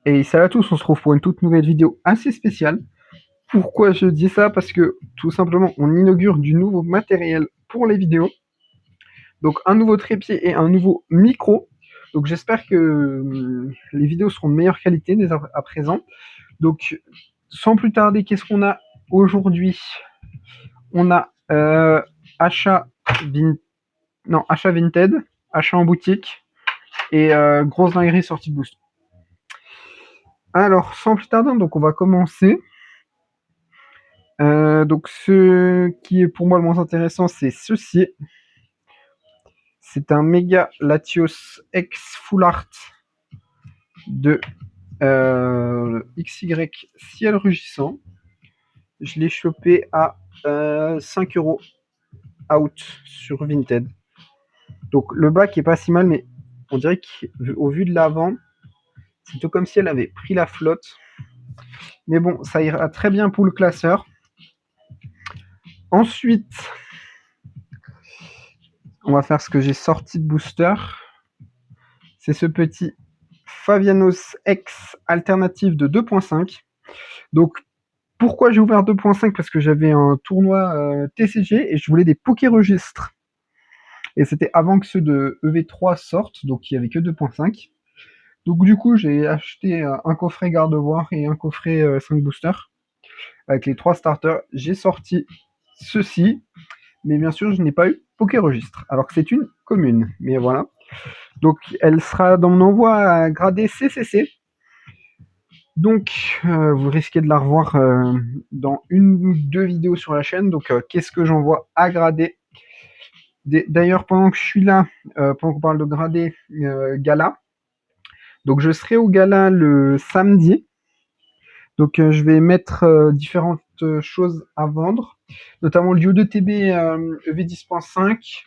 Et salut à tous, on se retrouve pour une toute nouvelle vidéo assez spéciale. Pourquoi je dis ça? Parce que tout simplement, on inaugure du nouveau matériel pour les vidéos. Donc un nouveau trépied et un nouveau micro. Donc j'espère que les vidéos seront de meilleure qualité dès à présent. Donc sans plus tarder, qu'est-ce qu'on a aujourd'hui? On a achat, achat Vinted, achat en boutique et grosse dinguerie sortie de boost. Alors sans plus tarder, donc on va commencer. Donc ce qui est pour moi le moins intéressant, c'est ceci. C'est un méga Latios X Full Art de XY Ciel Rugissant. Je l'ai chopé à 5 € out sur Vinted. Donc le bas qui est pas si mal, mais on dirait qu'au vu de l'avant, c'est tout comme si elle avait pris la flotte. Mais bon, ça ira très bien pour le classeur. Ensuite, on va faire ce que j'ai sorti de booster. C'est ce petit Favianos X alternative de 2.5. Donc, pourquoi j'ai ouvert 2.5? Parce que j'avais un tournoi TCG et je voulais des Poké-registres. Et c'était avant que ceux de EV3 sortent, donc il n'y avait que 2.5. Donc du coup, j'ai acheté un coffret garde-voir et un coffret 5 boosters avec les 3 starters. J'ai sorti ceci, mais bien sûr, je n'ai pas eu Poké-registre, alors que c'est une commune. Mais voilà. Donc, elle sera dans mon envoi gradé CCC. Donc, vous risquez de la revoir dans une ou deux vidéos sur la chaîne. Donc, qu'est-ce que j'envoie à grader? D'ailleurs, pendant que je suis là, pendant qu'on parle de grader gala, donc je serai au gala le samedi. Donc, je vais mettre différentes choses à vendre, notamment le duo de TB EV10.5.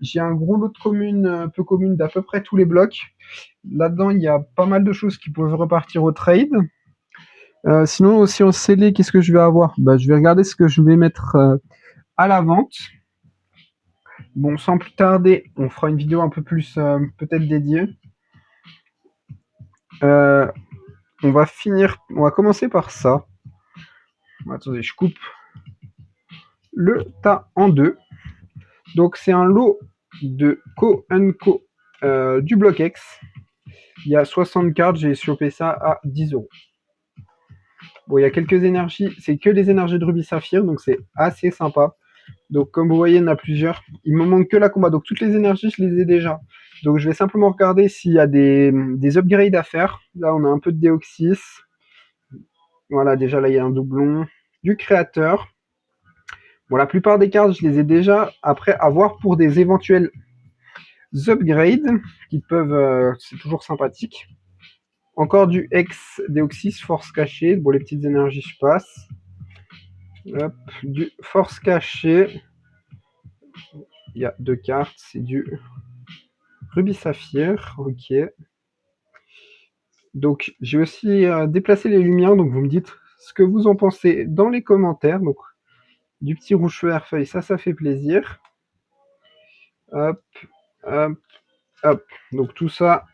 J'ai un gros lot de communes, peu communes d'à peu près tous les blocs. Là-dedans, il y a pas mal de choses qui peuvent repartir au trade. Sinon, aussi en scellé, qu'est-ce que je vais avoir? Je vais regarder ce que je vais mettre à la vente. Bon, sans plus tarder, on fera une vidéo un peu plus peut-être dédiée. On va commencer par ça. Attendez, je coupe le tas en deux. Donc, c'est un lot de Co & Co du bloc X. Il y a 60 cartes, j'ai chopé ça à 10 €. Bon, il y a quelques énergies, c'est que des énergies de rubis saphir, donc c'est assez sympa. Donc comme vous voyez, il y en a plusieurs. Il me manque que la combat, donc toutes les énergies, je les ai déjà. Donc je vais simplement regarder s'il y a des upgrades à faire. Là, on a un peu de Déoxys. Voilà, déjà là, il y a un doublon. Du créateur. Bon, la plupart des cartes, je les ai déjà. Après, à voir pour des éventuels upgrades qui peuvent... c'est toujours sympathique. Encore du ex Déoxys, force cachée. Bon, les petites énergies, je passe. Hop, du force cachée. Il y a 2 cartes, c'est du rubis saphir, ok. Donc j'ai aussi déplacé les lumières, donc vous me dites ce que vous en pensez dans les commentaires. Donc du petit rouge vert feuille, ça fait plaisir. Hop, hop, hop. Donc tout ça,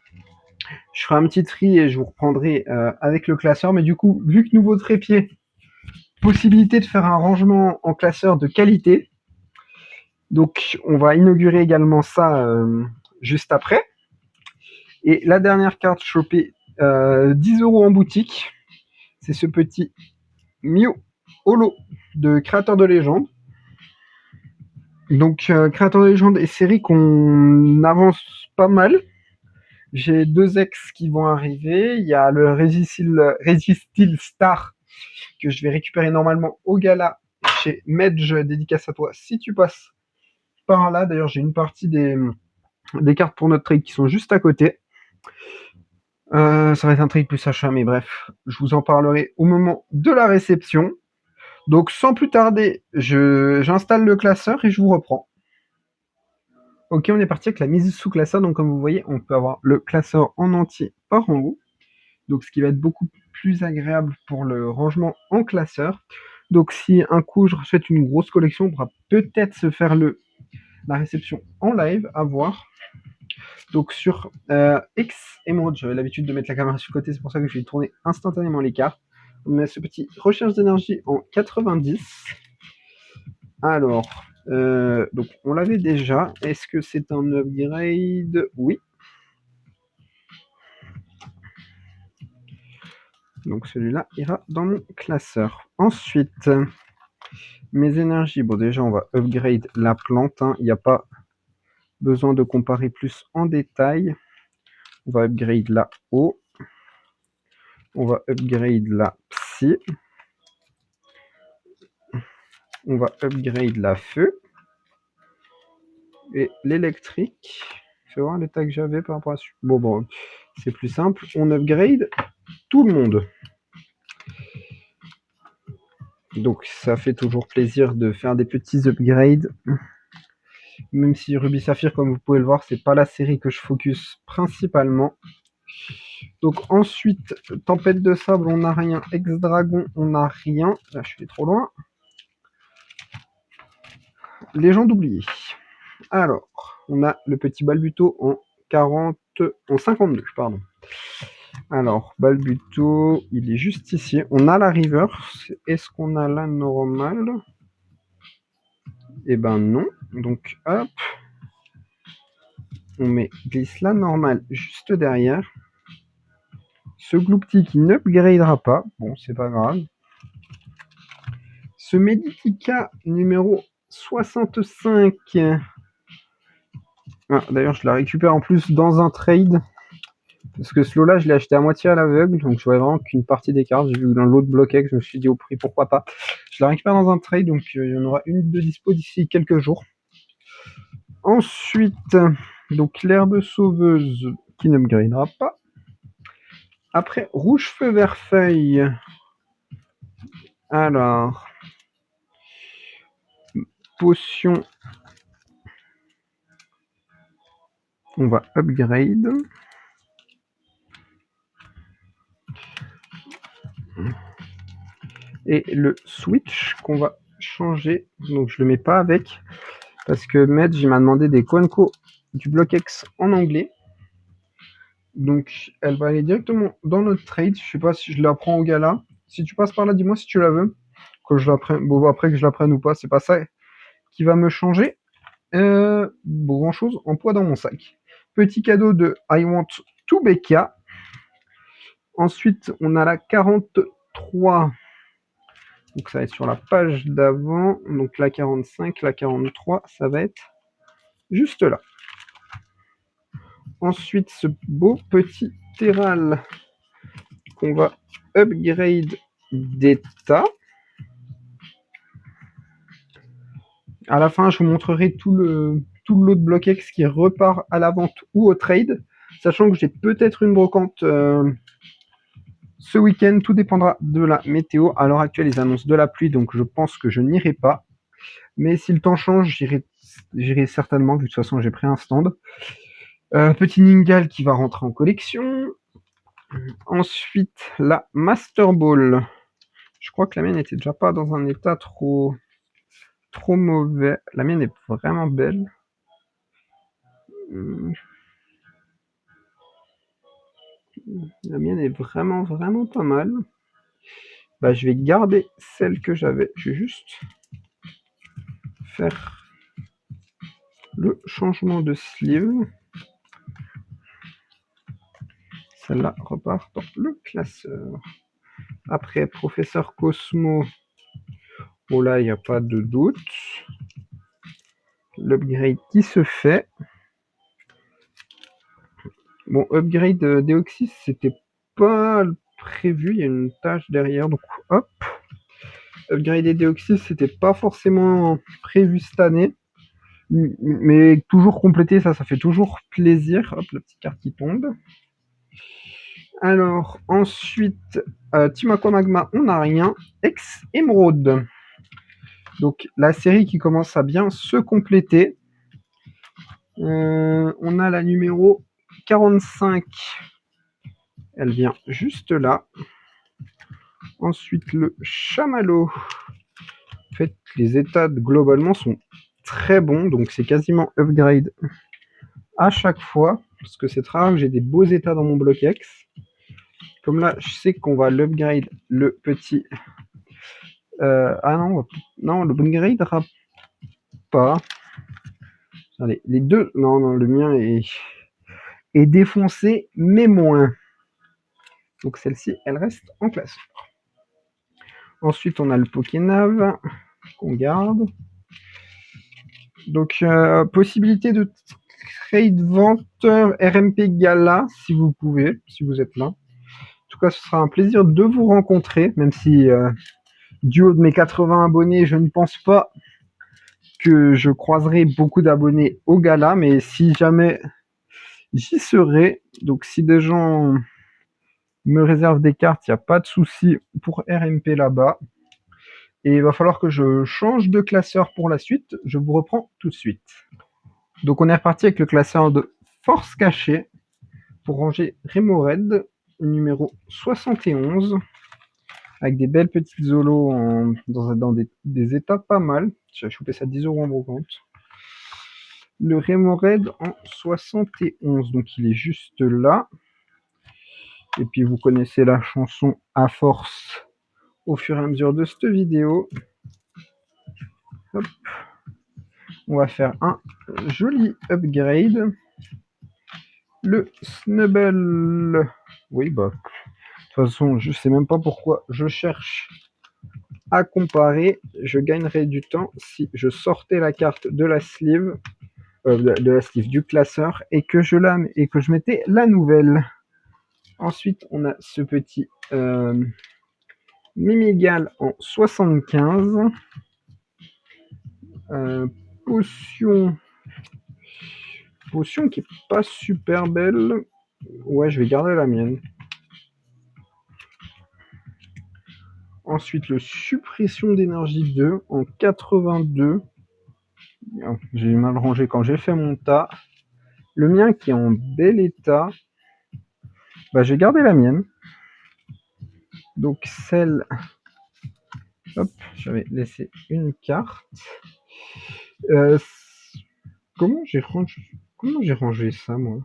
je ferai un petit tri et je vous reprendrai avec le classeur. Mais du coup, vu que nouveau trépied, possibilité de faire un rangement en classeur de qualité. Donc on va inaugurer également ça juste après. Et la dernière carte chopée 10 € en boutique, c'est ce petit Mew Holo de Créateur de légende. Donc Créateur de légende et série qu'on avance pas mal. J'ai 2 ex qui vont arriver. Il y a le Resistil Star que je vais récupérer normalement au gala chez Medge, dédicace à toi si tu passes par là. D'ailleurs, j'ai une partie des cartes pour notre trade qui sont juste à côté. Ça va être un trade plus achat, mais bref, je vous en parlerai au moment de la réception. Donc sans plus tarder, j'installe le classeur et je vous reprends. Ok, on est parti avec la mise sous classeur. Donc comme vous voyez, on peut avoir le classeur en entier par en haut. Donc ce qui va être beaucoup plus agréable pour le rangement en classeur. Donc si un coup je rachète une grosse collection, on pourra peut-être se faire la réception en live, à voir. Donc sur X Emerald, j'avais l'habitude de mettre la caméra sur le côté, c'est pour ça que je vais tourner instantanément les cartes. On met ce petit recherche d'énergie en 90. Alors, donc on l'avait déjà. Est-ce que c'est un upgrade? Oui. Donc celui-là ira dans mon classeur. Ensuite, mes énergies. Bon, déjà, on va upgrade la plante. Il n'y a pas besoin de comparer plus en détail. On va upgrade la eau. On va upgrade la psy. On va upgrade la feu. Et l'électrique. Fais voir l'état que j'avais par rapport à ça. Bon, c'est plus simple. On upgrade tout le monde. Donc ça fait toujours plaisir de faire des petits upgrades. Même si Ruby Saphir, comme vous pouvez le voir, c'est pas la série que je focus principalement. Donc ensuite, Tempête de Sable, on n'a rien. Ex-Dragon, on n'a rien. Là, je suis trop loin. Légende oubliée. Alors, on a le petit Balbuto en 52, pardon. Alors, Balbuto, il est juste ici. On a la reverse. Est-ce qu'on a la normale? Eh ben non. Donc, hop. On met glisse la normale juste derrière. Ce Gloopty qui n'upgradera pas. Bon, c'est pas grave. Ce Meditica numéro 65. Ah, d'ailleurs, je la récupère en plus dans un trade. Parce que ce lot-là, je l'ai acheté à moitié à l'aveugle. Donc, je vois vraiment qu'une partie des cartes. J'ai vu dans l'autre bloqué, je me suis dit au prix, pourquoi pas. Je la récupère dans un trade. Donc, il y en aura une de dispo d'ici quelques jours. Ensuite, donc l'herbe sauveuse qui n'upgradera pas. Après, rouge feu vert feuille. Alors, potion. On va upgrade. Et le switch qu'on va changer. Donc je le mets pas avec. Parce que Medj il m'a demandé des Quanco du bloc X en anglais. Donc elle va aller directement dans notre trade. Je sais pas si je la prends au gala. Si tu passes par là, dis-moi si tu la veux. Que je la prenne. Bon, après que je la prenne ou pas, c'est pas ça qui va me changer. Grand chose en poids dans mon sac. Petit cadeau de I Want to Becca. Ensuite, on a la 43. Donc ça va être sur la page d'avant. Donc la 45, la 43, ça va être juste là. Ensuite, ce beau petit Terral qu'on va upgrade d'état. À la fin, je vous montrerai tout le lot de bloc X qui repart à la vente ou au trade. Sachant que j'ai peut-être une brocante ce week-end. Tout dépendra de la météo. À l'heure actuelle, ils annoncent de la pluie, donc je pense que je n'irai pas. Mais si le temps change, j'irai certainement, vu de toute façon j'ai pris un stand. Petit Ningal qui va rentrer en collection. Ensuite, la Master Ball. Je crois que la mienne n'était déjà pas dans un état trop mauvais. La mienne est vraiment belle. La mienne est vraiment pas mal. Bah, je vais garder celle que j'avais. Je vais juste faire le changement de sleeve. Celle-là repart dans le classeur. Après, Professeur Cosmo. Oh là, il n'y a pas de doute. L'upgrade qui se fait. Bon, upgrade Deoxys, c'était pas prévu. Il y a une tâche derrière. Donc, hop. Upgrade Deoxys, c'était pas forcément prévu cette année. Mais toujours complété, ça fait toujours plaisir. Hop, la petite carte qui tombe. Alors, ensuite, Team Aqua Magma, on n'a rien. Ex Emerald. Donc, la série qui commence à bien se compléter. On a la numéro 45. Elle vient juste là. Ensuite, le chamallow. En fait, les états globalement sont très bons. Donc, c'est quasiment upgrade à chaque fois. parce que c'est rare que j'ai des beaux états dans mon bloc X. Comme là, je sais qu'on va l'upgrade le petit... ah non, non, le upgradera pas. Allez, les deux... Non, non, le mien est défoncé, mais moins. Donc celle-ci, elle reste en classe. Ensuite, on a le Pokénav qu'on garde. Donc, possibilité de trade vente RMP Gala, si vous pouvez, si vous êtes là. En tout cas, ce sera un plaisir de vous rencontrer, même si du haut de mes 80 abonnés, je ne pense pas que je croiserai beaucoup d'abonnés au Gala, mais si jamais j'y serai, donc si des gens me réservent des cartes, il n'y a pas de souci pour RMP là-bas. Et il va falloir que je change de classeur pour la suite. Je vous reprends tout de suite. Donc on est reparti avec le classeur de force cachée pour ranger Remoraid numéro 71 avec des belles petites zolos dans des états pas mal. J'ai chopé ça à 10 € en brocante. Le Remoraid en 71, donc il est juste là. Et puis vous connaissez la chanson à force au fur et à mesure de cette vidéo. Hop. On va faire un joli upgrade. Le Snubble. Oui, bah. De toute façon, je sais même pas pourquoi je cherche à comparer. Je gagnerais du temps si je sortais la carte de la sleeve, de la sleeve du classeur et que je mettais la nouvelle. Ensuite, on a ce petit Mimigal en 75. Potion qui est pas super belle. Ouais, je vais garder la mienne. Ensuite, le suppression d'énergie 2 en 82. J'ai mal rangé quand j'ai fait mon tas. Le mien qui est en bel état. Bah, j'ai gardé la mienne. Donc celle... Hop, j'avais laissé une carte. Comment j'ai rangé ça, moi?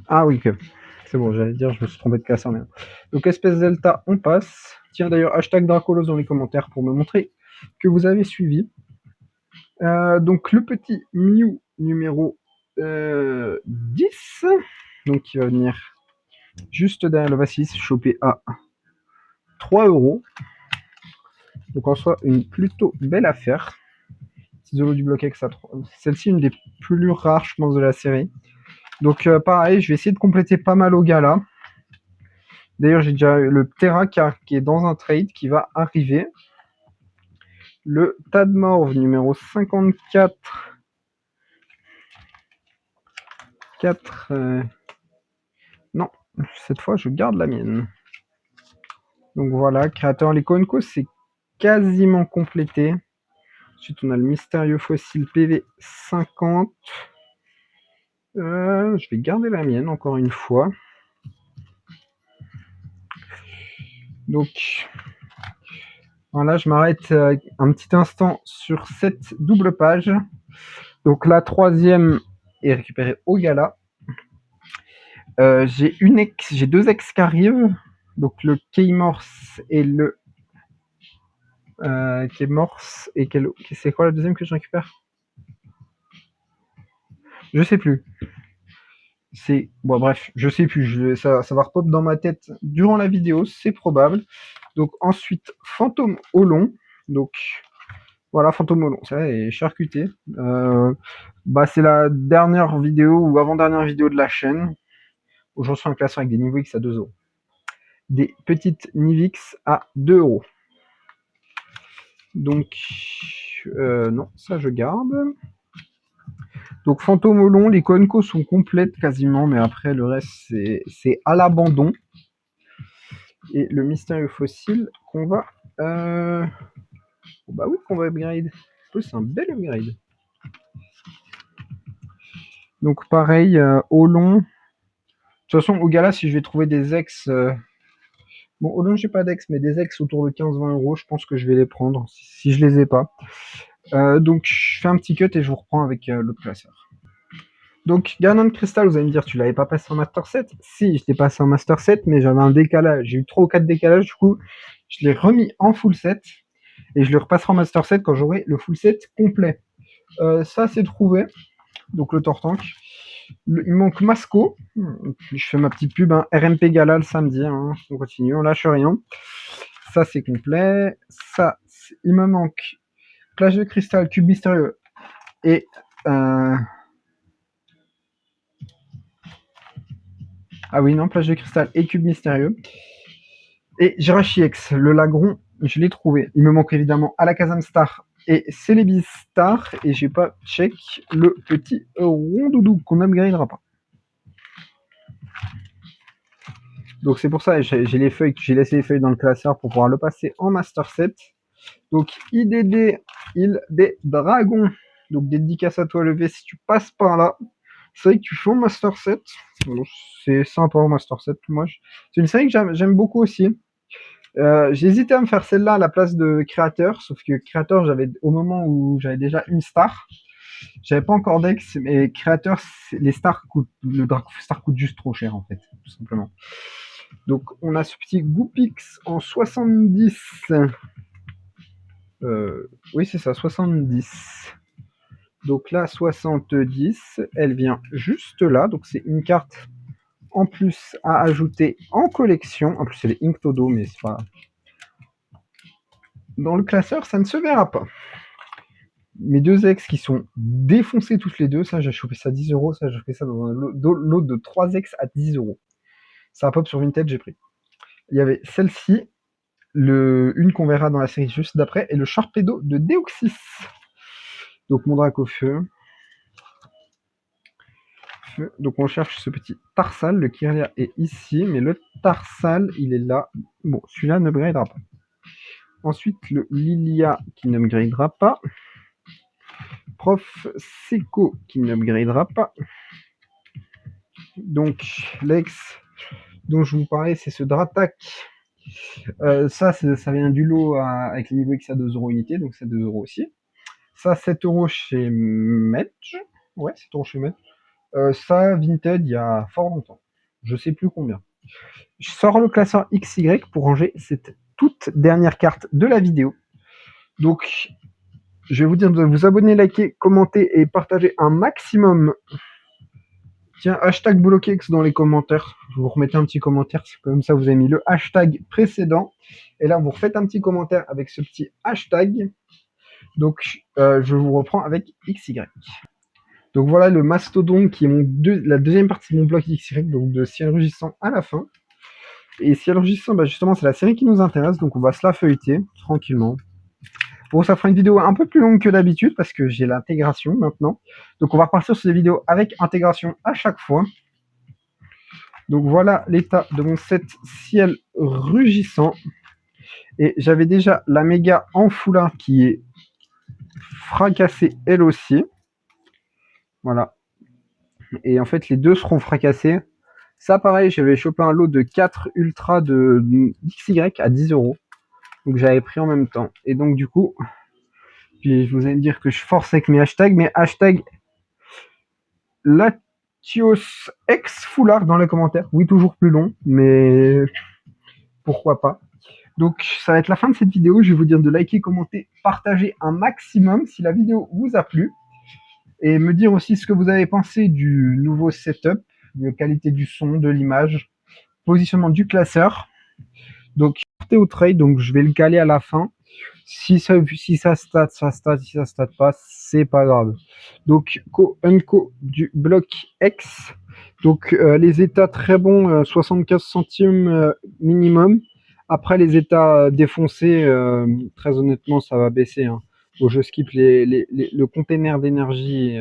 Ah oui, que... C'est bon, j'allais dire, je me suis trompé de classeur. Mais... Donc espèce delta, on passe. Tiens d'ailleurs, hashtag Dracolos dans les commentaires pour me montrer que vous avez suivi. Donc le petit Mew numéro 10, donc qui va venir juste derrière le Basilisk, chopé à 3 €. Donc en soi, une plutôt belle affaire. Zolo du bloc X à 3. Celle-ci, une des plus rares, je pense, de la série. Donc pareil, je vais essayer de compléter pas mal au gala. D'ailleurs, j'ai déjà le Terra qui est dans un trade qui va arriver. Le Tadmorph numéro 54. 4. Non, cette fois, je garde la mienne. Donc voilà, créateur, les Konko, c'est quasiment complété. Ensuite, on a le mystérieux fossile PV 50. Je vais garder la mienne, encore une fois. Donc, voilà, je m'arrête un petit instant sur cette double page. Donc, la troisième est récupérée au gala. J'ai deux ex qui arrivent. Donc, le Keymorse et le... Keymorse et c'est quoi la deuxième que je récupère? Je sais plus. Bon, bref, je sais plus. Ça va repop dans ma tête durant la vidéo, c'est probable. Donc, ensuite, Fantôme au long. Donc, voilà, Fantôme au long. Ça est charcuté. C'est la dernière vidéo ou avant-dernière vidéo de la chaîne où je reçois un classeur avec des Nivix à 2 €. Des petites Nivix à 2 €. Donc, non, ça je garde. Donc Fantôme au long, les Konko sont complètes quasiment, mais après le reste c'est à l'abandon. Et le mystérieux fossile qu'on va... Bah oui, qu'on va upgrade. C'est un bel upgrade. Donc pareil, au long. De toute façon, au gala, si je vais trouver des ex... Bon, au long, j'ai pas d'ex, mais des ex autour de 15-20 €, je pense que je vais les prendre, si je les ai pas. Donc je fais un petit cut et je vous reprends avec l'autre classeur. Donc Ganon Crystal, vous allez me dire, tu l'avais pas passé en Master 7? Si, je l'ai passé en Master 7, mais j'avais un décalage. J'ai eu 3 ou 4 décalages, du coup, je l'ai remis en full set. Et je le repasserai en Master 7 quand j'aurai le full set complet. Ça, c'est trouvé. Donc le Tortank. Il manque Masco. Je fais ma petite pub. Hein. RMP Gala le samedi. Hein. On continue, on lâche rien. Ça, c'est complet. Ça, il me manque Plage de Cristal, Cube Mystérieux. Et... Ah oui, non, Plage de Cristal et Cube Mystérieux. Et Jirachi X, le Lagron, je l'ai trouvé. Il me manque évidemment Alakazam Star et Celebi Star. Et j'ai pas check le petit Rondoudou qu'on n'upgradera pas. Donc c'est pour ça, j'ai les feuilles, j'ai laissé les feuilles dans le classeur pour pouvoir le passer en Master 7. Donc IDD, île des dragons. Donc dédicace à toi levé si tu passes par là. C'est vrai que tu fais en Master 7. C'est sympa en Master 7. Moi, c'est une série que j'aime beaucoup aussi. J'ai hésité à me faire celle-là à la place de Créateur, sauf que Créateur, j'avais au moment où j'avais déjà une star, j'avais pas encore Dex, mais Créateur, les stars coûtent, le Dark Star coûte juste trop cher en fait, tout simplement. Donc on a ce petit Goopix en 70. Oui c'est ça, 70. Donc là 70, elle vient juste là, donc c'est une carte en plus à ajouter en collection. En plus elle est Inktodo, mais c'est pas... Dans le classeur, ça ne se verra pas. Mes deux ex qui sont défoncés tous les deux, ça j'ai chopé ça à 10 euros, ça j'ai fait ça dans un lot de 3 ex à 10 euros. Ça a pop sur Vinted, j'ai pris. Il y avait celle-ci, une qu'on verra dans la série juste d'après, et le Sharpedo de Deoxys. Donc mon drac au feu. Donc on cherche ce petit Tarsal, le Kirlia est ici, mais le Tarsal, il est là. Bon, celui-là ne upgradera pas. Ensuite, le Lilia qui ne upgradera pas. Prof Seco qui ne upgradera pas. Donc l'ex dont je vous parlais, c'est ce Dratak. Ça vient du lot avec les niveaux X à 2 euros unité, donc c'est 2 euros aussi. Ça, 7 euros chez Medge. Ouais, 7 euros chez Medge. Ça, Vinted, il y a fort longtemps. Je sais plus combien. Je sors le classeur XY pour ranger cette toute dernière carte de la vidéo. Donc, je vais vous dire de vous abonner, liker, commenter et partager un maximum. Tiens, hashtag BouloKex dans les commentaires. Je vous remettez un petit commentaire, c'est comme ça vous avez mis le hashtag précédent. Et là, vous refaites un petit commentaire avec ce petit hashtag. Donc, je vous reprends avec XY. Donc voilà le mastodon qui est la deuxième partie de mon bloc XY, donc de Ciel Rugissant à la fin. Et Ciel Rugissant, bah justement, c'est la série qui nous intéresse, donc on va se la feuilleter tranquillement. Bon, ça fera une vidéo un peu plus longue que d'habitude parce que j'ai l'intégration maintenant. Donc on va repartir sur des vidéos avec intégration à chaque fois. Donc voilà l'état de mon set Ciel Rugissant. Et j'avais déjà la méga en foulard qui est fracassée elle aussi. Voilà. Et en fait, les deux seront fracassés. Ça, pareil, j'avais chopé un lot de 4 Ultra de XY à 10 euros. Donc j'avais pris en même temps. Et donc du coup, puis vous allez me dire que je force avec mes hashtags Latios X Foulard dans les commentaires. Oui, toujours plus long, mais pourquoi pas. Donc ça va être la fin de cette vidéo. Je vais vous dire de liker, commenter, partager un maximum si la vidéo vous a plu. Et me dire aussi ce que vous avez pensé du nouveau setup, de qualité du son, de l'image, positionnement du classeur. Donc, porté au trade, donc je vais le caler à la fin. Si ça stat, ça stat. Si ça stat pas, c'est pas grave. Donc, unco du bloc X. Donc, les états très bons, 75 centimes minimum. Après, les états défoncés, très honnêtement, ça va baisser. Hein. Bon, je skip le container d'énergie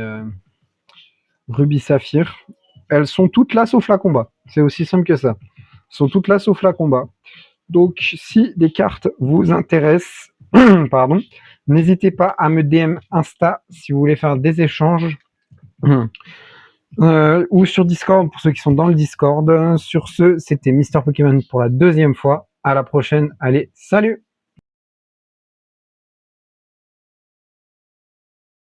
Ruby Saphir. Elles sont toutes là sauf la combat. C'est aussi simple que ça. Elles sont toutes là sauf la combat. Donc, si des cartes vous intéressent, pardon, n'hésitez pas à me DM Insta si vous voulez faire des échanges. Ou sur Discord pour ceux qui sont dans le Discord. Sur ce, c'était Mister Pokémon pour la deuxième fois. À la prochaine. Allez, salut!